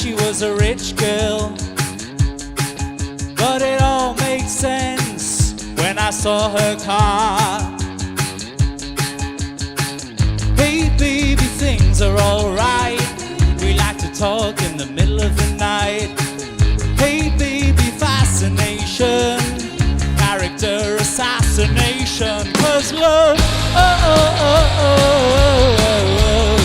she was a rich girl, but it all made sense when I saw her car. Hey baby, things are alright. We like to talk in the middle of the night. Hey baby, fascination, character assassination. 'Cause love, oh, oh, oh, oh, oh, oh.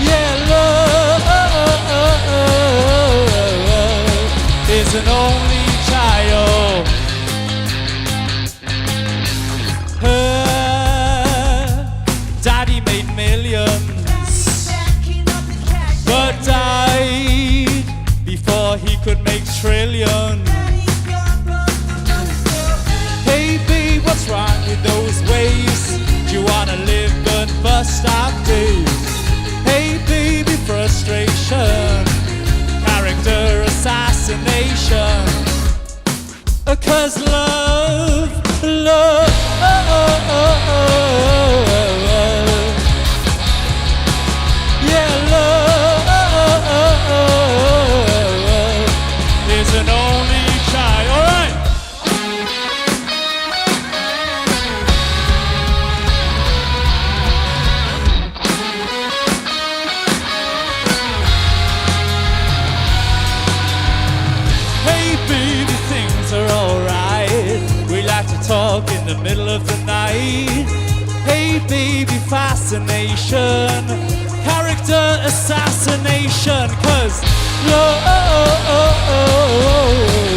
Yeah, love, oh, oh, oh, oh, oh, is an only child. Her daddy made millions, but died before he could make trillions. Hey babe, what's wrong with those ways? Do you wanna live but bust out days? Hey baby, frustration, character assassination. 'Cause love, love, oh, oh, oh, oh, oh. Yeah, love, oh, oh, oh, oh, is an only child. All right. Hey baby, things are alright. We like to talk in the middle of the night. Hey baby, fascination, character assassination. 'Cause love, oh, oh, oh, oh, oh.